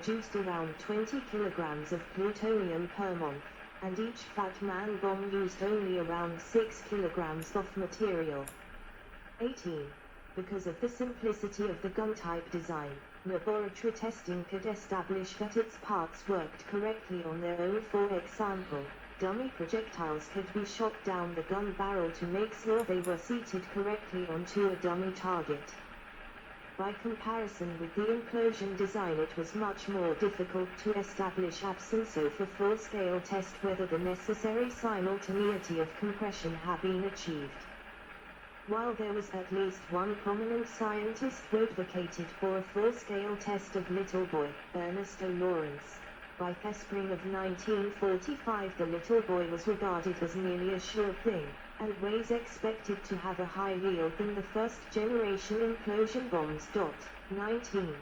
produced around 20 kilograms of plutonium per month, and each Fat Man bomb used only around 6 kilograms of material. 18. Because of the simplicity of the gun-type design, laboratory testing could establish that its parts worked correctly on their own. For example, dummy projectiles could be shot down the gun barrel to make sure they were seated correctly onto a dummy target. By comparison with the implosion design, it was much more difficult to establish absence of a full-scale test whether the necessary simultaneity of compression had been achieved. While there was at least one prominent scientist who advocated for a full-scale test of Little Boy, Ernest O. Lawrence, by the spring of 1945 the Little Boy was regarded as nearly a sure thing, and was expected to have a higher yield than the first-generation implosion bombs. 19.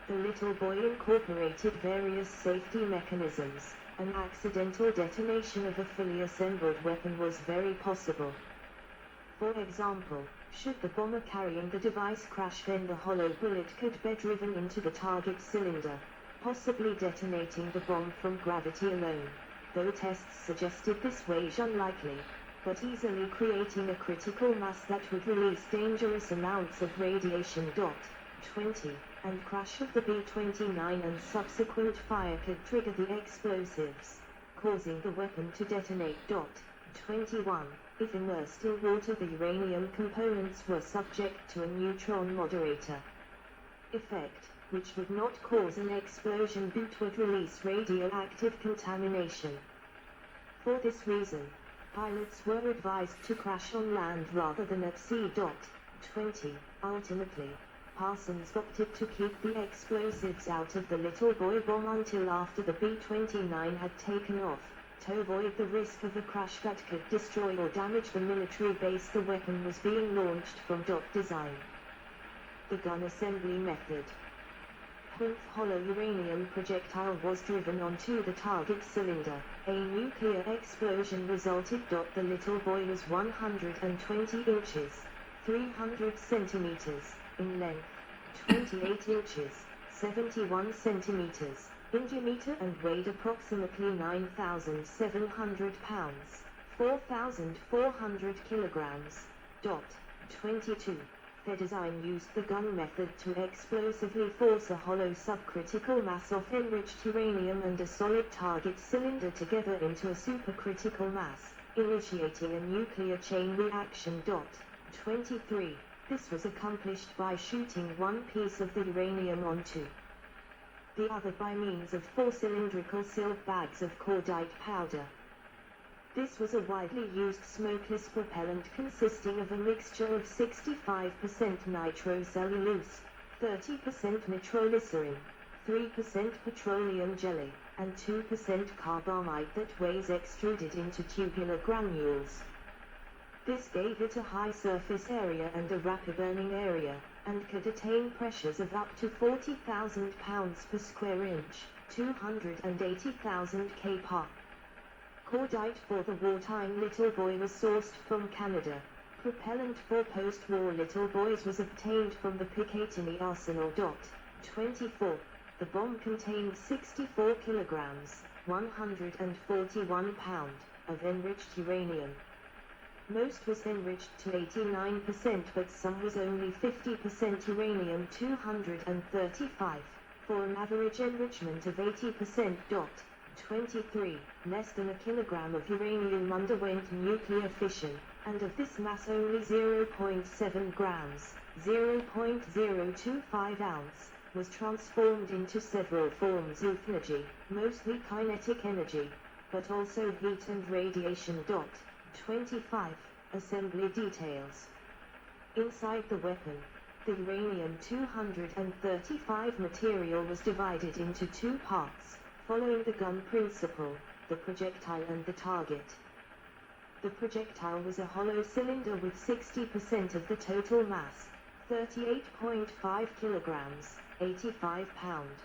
The Little Boy incorporated various safety mechanisms. An accidental detonation of a fully assembled weapon was very possible. For example, should the bomber carrying the device crash, then the hollow bullet could be driven into the target cylinder, possibly detonating the bomb from gravity alone, though tests suggested this was unlikely, but easily creating a critical mass that would release dangerous amounts of radiation. 20. And crash of the B-29 and subsequent fire could trigger the explosives, causing the weapon to detonate. 21. If immersed in water, the uranium components were subject to a neutron moderator effect, which would not cause an explosion but would release radioactive contamination. For this reason, pilots were advised to crash on land rather than at sea. 20. Ultimately, Parsons opted to keep the explosives out of the Little Boy bomb until after the B-29 had taken off, to avoid the risk of a crash that could destroy or damage the military base the weapon was being launched from. Design. The gun assembly method. When hollow uranium projectile was driven onto the target cylinder, a nuclear explosion resulted. The Little Boy was 120 inches, 300 centimeters, in length, 28 inches, 71 centimeters, in diameter, and weighed approximately 9,700 pounds, 4,400 kilograms. 22. Their design used the gun method to explosively force a hollow subcritical mass of enriched uranium and a solid target cylinder together into a supercritical mass, initiating a nuclear chain reaction. 23. This was accomplished by shooting one piece of the uranium onto the other by means of 4 cylindrical sealed bags of cordite powder. This was a widely used smokeless propellant consisting of a mixture of 65% nitrocellulose, 30% nitroglycerin, 3% petroleum jelly, and 2% carbamide that was extruded into tubular granules. This gave it a high surface area and a rapid burning area, and could attain pressures of up to 40,000 pounds per square inch, 280,000 kPa. Cordite for the wartime Little Boy was sourced from Canada. Propellant for post-war Little Boys was obtained from the Picatinny Arsenal. 24. The bomb contained 64 kilograms, 141 pound, of enriched uranium. Most was enriched to 89%, but some was only 50% uranium-235, for an average enrichment of 80%. 23. Less than a kilogram of uranium underwent nuclear fission, and of this mass only 0.7 grams, 0.025 ounce, was transformed into several forms of energy, mostly kinetic energy, but also heat and radiation. 25. Assembly details. Inside the weapon, the uranium-235 material was divided into 2 parts, following the gun principle, the projectile and the target. The projectile was a hollow cylinder with 60% of the total mass, 38.5 kilograms, 85 pound.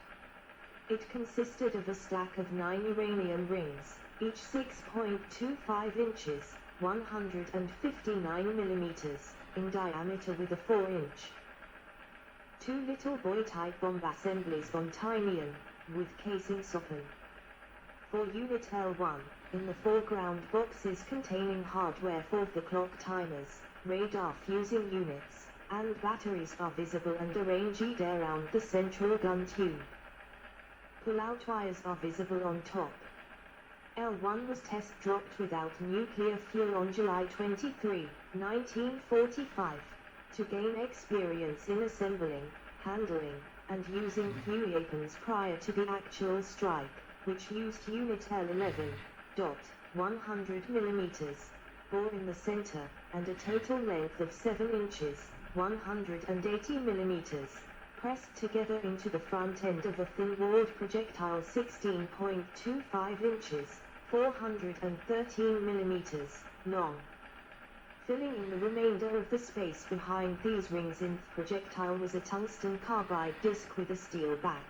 It consisted of a stack of 9 uranium rings, each 6.25 inches, 159 millimeters, in diameter with a 4-inch. 2 Little Boy type bomb assemblies von Tinian, with casing softened. For Unit L1, in the foreground boxes containing hardware for the clock timers, radar fusing units, and batteries are visible and arranged around the central gun tube. Pull-out wires are visible on top. L1 was test dropped without nuclear fuel on July 23, 1945, to gain experience in assembling, handling, and using fuel weapons prior to the actual strike, which used Unit L11, 100 mm, bore in the center, and a total length of 7 inches, 180 mm, pressed together into the front end of a thin-walled projectile 16.25 inches, 413 mm, long. Filling in the remainder of the space behind these rings in the projectile was a tungsten carbide disc with a steel back.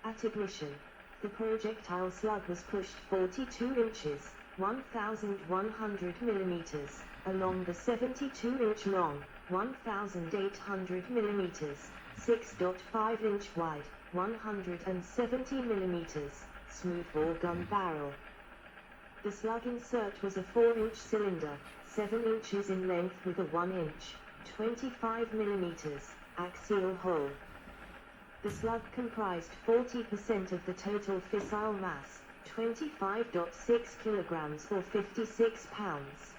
At ignition, the projectile slug was pushed 42 inches, 1,100 mm, along the 72-inch long, 1,800 mm, 6.5-inch wide, 170 mm, smoothbore gun barrel. The slug insert was a 4-inch cylinder, 7 inches in length with a 1-inch, 25 mm, axial hole. The slug comprised 40% of the total fissile mass, 25.6 kilograms or 56 pounds.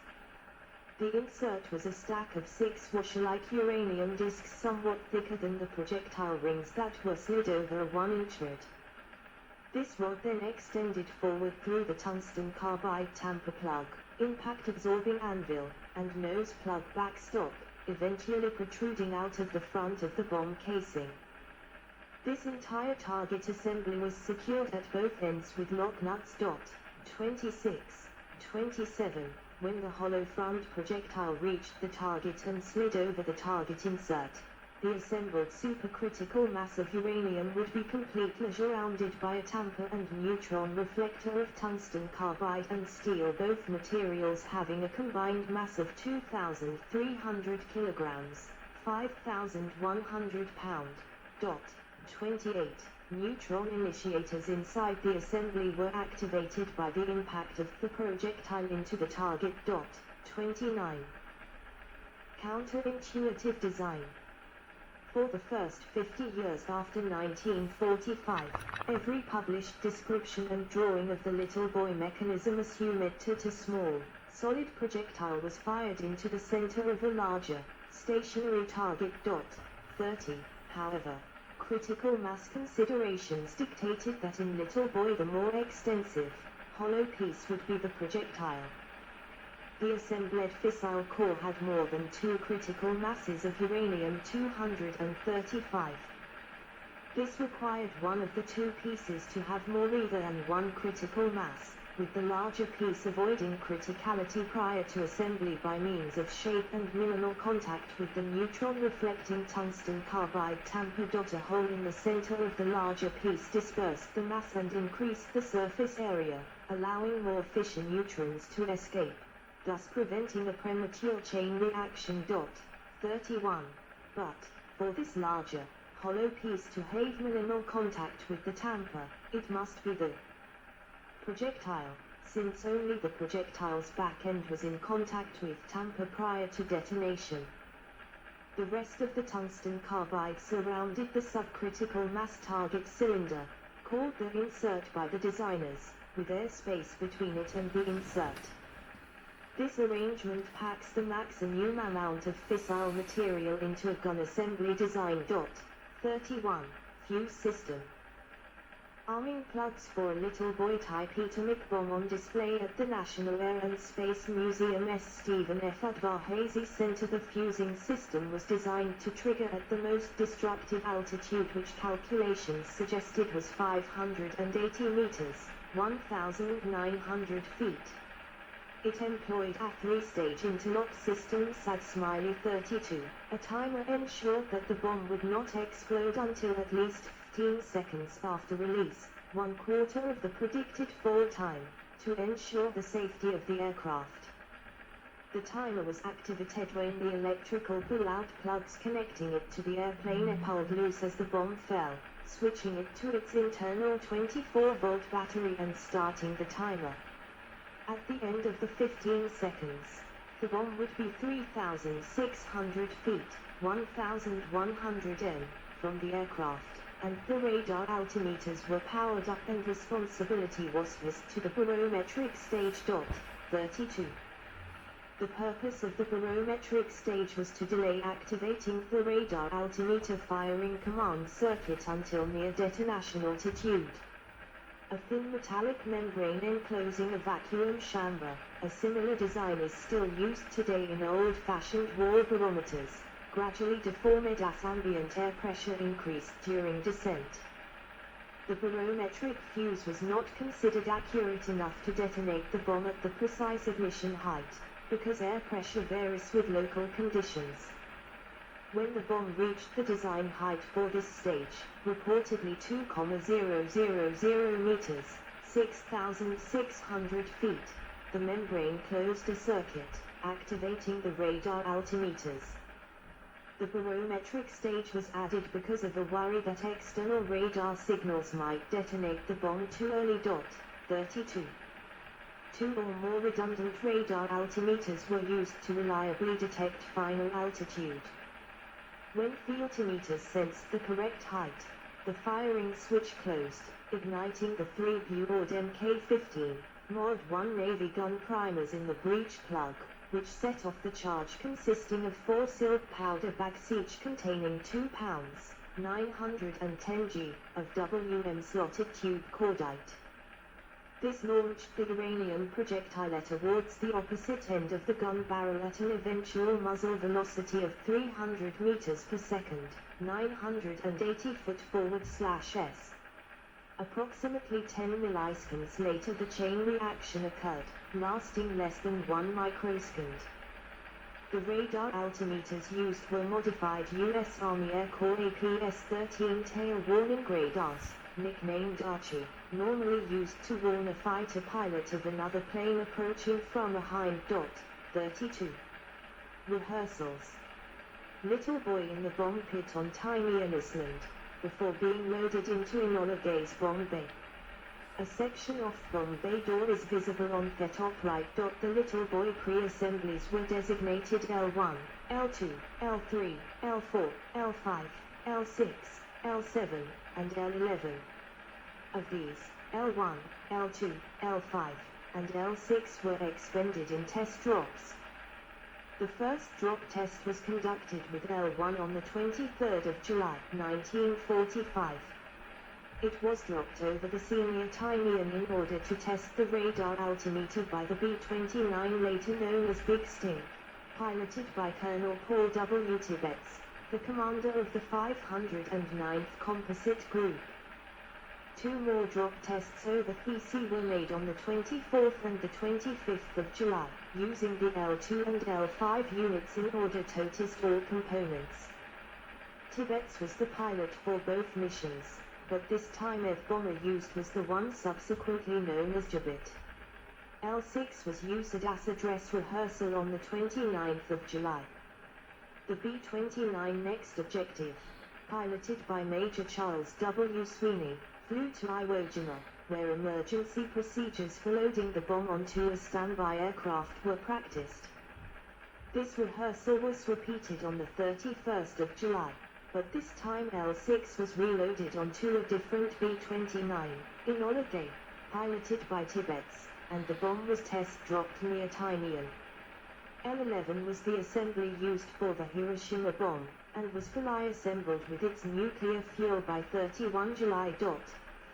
The insert was a stack of 6 washer-like uranium discs somewhat thicker than the projectile rings that were slid over a 1-inch rod. This rod then extended forward through the tungsten carbide tamper plug, impact-absorbing anvil, and nose plug backstop, eventually protruding out of the front of the bomb casing. This entire target assembly was secured at both ends with lock nuts. 26, 27, when the hollow front projectile reached the target and slid over the target insert. The assembled supercritical mass of uranium would be completely surrounded by a tamper and neutron reflector of tungsten carbide and steel, both materials having a combined mass of 2,300 kilograms, 5,100 pounds. 28. Neutron initiators inside the assembly were activated by the impact of the projectile into the target. 29. Counterintuitive design. For the first 50 years after 1945, every published description and drawing of the little boy mechanism assumed it a small, solid projectile was fired into the center of a larger, stationary target. 30. However, critical mass considerations dictated that in Little Boy the more extensive, hollow piece would be the projectile. The assembled fissile core had more than 2 critical masses of uranium-235. This required one of the 2 pieces to have more than 1 critical mass, with the larger piece avoiding criticality prior to assembly by means of shape and minimal contact with the neutron-reflecting tungsten carbide tamper. A hole in the center of the larger piece dispersed the mass and increased the surface area, allowing more fission neutrons to escape, thus preventing a premature chain reaction. 31. But, for this larger, hollow piece to have minimal contact with the tamper, it must be the projectile, since only the projectile's back end was in contact with tamper prior to detonation. The rest of the tungsten carbide surrounded the subcritical mass target cylinder, called the insert by the designers, with airspace between it and the insert. This arrangement packs the maximum amount of fissile material into a gun assembly design. 31. Fuse system. Arming plugs for a Little Boy type atomic bomb on display at the National Air and Space Museum S. Stephen F. Udvar-Hazy Center. The fusing system was designed to trigger at the most destructive altitude, which calculations suggested was 580 meters, 1,900 feet. It employed a 3-stage interlock system SAD Smiley 32. A timer ensured that the bomb would not explode until at least 15 seconds after release, 1/4 of the predicted fall time, to ensure the safety of the aircraft. The timer was activated when the electrical pull-out plugs connecting it to the airplane pulled loose as the bomb fell, switching it to its internal 24-volt battery and starting the timer. At the end of the 15 seconds, the bomb would be 3,600 feet, 1,100 m, from the aircraft, and the radar altimeters were powered up and responsibility was to the barometric stage. 32. The purpose of the barometric stage was to delay activating the radar altimeter firing command circuit until near detonation altitude. A thin metallic membrane enclosing a vacuum chamber, a similar design is still used today in old-fashioned wall barometers, gradually deformed as ambient air pressure increased during descent. The barometric fuse was not considered accurate enough to detonate the bomb at the precise ignition height, because air pressure varies with local conditions. When the bomb reached the design height for this stage, reportedly 2,000 meters, 6,600 feet, the membrane closed a circuit, activating the radar altimeters. The barometric stage was added because of a worry that external radar signals might detonate the bomb too early. 32. Two or more redundant radar altimeters were used to reliably detect final altitude. When the altimeters sensed the correct height, the firing switch closed, igniting the 3-Buord Mk15 Mod 1 Navy gun primers in the breech plug, which set off the charge consisting of 4 sealed powder bags each containing 2 pounds, 910 g, of WM slotted tube cordite. This launched the uranium projectile towards the opposite end of the gun barrel at an eventual muzzle velocity of 300 meters per second, 980 foot forward/s. Approximately 10 milliseconds later the chain reaction occurred, lasting less than 1 microsecond. The radar altimeters used were modified U.S. Army Air Corps APS-13 tail warning radars, nicknamed Archie, normally used to warn a fighter pilot of another plane approaching from behind. 32. Rehearsals. Little boy in the bomb pit on Tinian Island, before being loaded into Enola Gay's bomb bay. A section off bomb bay door is visible on the top right. The Little Boy pre-assemblies were designated L1, L2, L3, L4, L5, L6, L7, and L11. Of these, L1, L2, L5, and L6 were expended in test drops. The first drop test was conducted with L1 on the 23rd of July, 1945. It was dropped over the senior Tinian in order to test the radar altimeter by the B-29, later known as Big Sting, piloted by Colonel Paul W. Tibbets, the commander of the 509th Composite Group. 2 more drop tests over PC were made on the 24th and the 25th of July, using the L2 and L5 units in order to test all components. Tibbets was the pilot for both missions, but this time F-bomber used was the one subsequently known as Gibbet. L6 was used as a dress rehearsal on the 29th of July. The B-29 next objective, piloted by Major Charles W. Sweeney, flew to Iwo Jima, where emergency procedures for loading the bomb onto a standby aircraft were practiced. This rehearsal was repeated on the 31st of July, but this time L6 was reloaded onto a different B-29, Enola Gay, piloted by Tibbets, and the bomb was test dropped near Tinian. L11 was the assembly used for the Hiroshima bomb, and was fully assembled with its nuclear fuel by 31 July.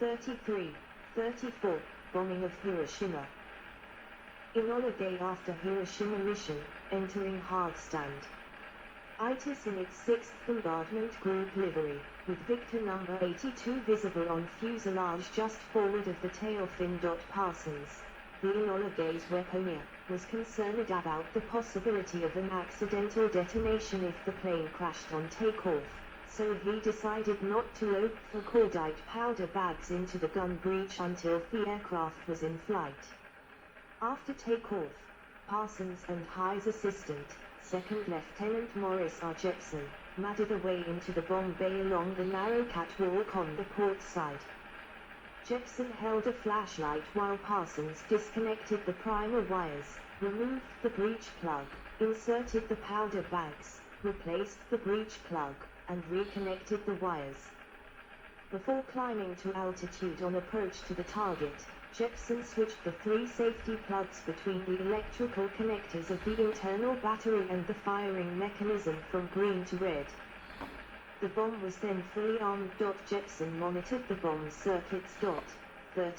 33, 34, bombing of Hiroshima. Enola Gay after Hiroshima mission, entering hard stand. ITIS in its 6th Bombardment Group livery, with Victor number 82 visible on fuselage just forward of the tail fin. Parsons, the Enola Gay's weaponeer, was concerned about the possibility of an accidental detonation if the plane crashed on takeoff, so he decided not to load the cordite powder bags into the gun breech until the aircraft was in flight. After takeoff, Parsons and High's assistant, Second Lieutenant Morris R. Jepson, made their way into the bomb bay along the narrow catwalk on the port side. Jepson held a flashlight while Parsons disconnected the primer wires, removed the breech plug, inserted the powder bags, replaced the breech plug, and reconnected the wires. Before climbing to altitude on approach to the target, Jepson switched the 3 safety plugs between the electrical connectors of the internal battery and the firing mechanism from green to red. The bomb was then fully armed. Jepson monitored the bomb circuits. 30